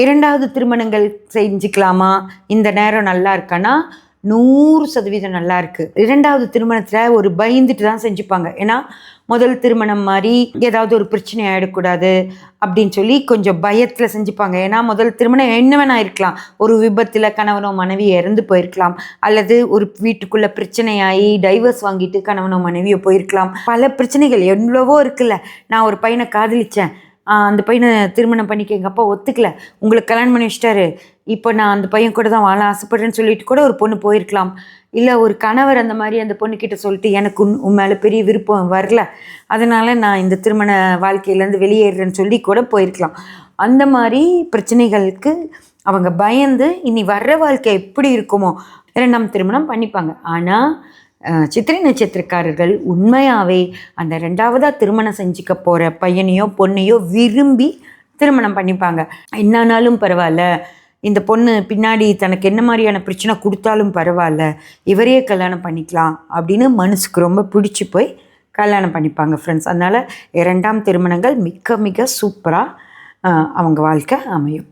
இரண்டாவது திருமணங்கள் செஞ்சுக்கலாமா, இந்த நேரம் நல்லா இருக்கானா, 100% நல்லா இருக்குது. இரண்டாவது திருமணத்தில் ஒரு பயந்துட்டு தான் செஞ்சுப்பாங்க. ஏன்னா முதல் திருமணம் மாதிரி ஏதாவது ஒரு பிரச்சனை ஆகிடக்கூடாது அப்படின்னு சொல்லி கொஞ்சம் பயத்தில் செஞ்சுப்பாங்க. ஏன்னா முதல் திருமணம் என்ன வேணா இருக்கலாம். ஒரு விபத்தில் கணவனோ மனைவி இறந்து போயிருக்கலாம், அல்லது ஒரு வீட்டுக்குள்ளே பிரச்சனையாகி டைவர்ஸ் வாங்கிட்டு கணவனோ மனைவியோ போயிருக்கலாம். பல பிரச்சனைகள் எவ்வளவோ இருக்குல்ல. நான் ஒரு பையனை காதலித்தேன், அந்த பையனை திருமணம் பண்ணிக்க எங்கள் அப்பா ஒத்துக்கல, உங்களுக்கு கல்யாணம் பண்ணி வச்சிட்டாரு, இப்போ நான் அந்த பையன் கூட தான் வாழ ஆசைப்படுறேன்னு சொல்லிட்டு கூட ஒரு பொண்ணு போயிருக்கலாம். இல்லை ஒரு கணவர் அந்த மாதிரி அந்த பொண்ணுக்கிட்ட சொல்லிட்டு எனக்கு உன் மேலே பெரிய விருப்பம் வரல, அதனால் நான் இந்த திருமண வாழ்க்கையிலேருந்து வெளியேறேன்னு சொல்லி கூட போயிருக்கலாம். அந்த மாதிரி பிரச்சனைகளுக்கு அவங்க பயந்து இனி வர்ற வாழ்க்கை எப்படி இருக்குமோ இரண்டாம் திருமணம் பண்ணிப்பாங்க. ஆனால் சித்திரை நட்சத்திரக்காரர்கள் உண்மையாகவே அந்த ரெண்டாவதாக திருமணம் செஞ்சுக்க போகிற பையனையோ பொண்ணையோ விரும்பி திருமணம் பண்ணிப்பாங்க. என்னானாலும் பரவாயில்ல, இந்த பொண்ணு பின்னாடி தனக்கு என்ன மாதிரியான பிரச்சனை கொடுத்தாலும் பரவாயில்ல, இவரையே கல்யாணம் பண்ணிக்கலாம் அப்படின்னு மனசுக்கு ரொம்ப பிடிச்சி போய் கல்யாணம் பண்ணிப்பாங்க ஃப்ரெண்ட்ஸ். அதனால் இரண்டாம் திருமணங்கள் மிக மிக சூப்பராக அவங்க வாழ்க்கை அமையும்.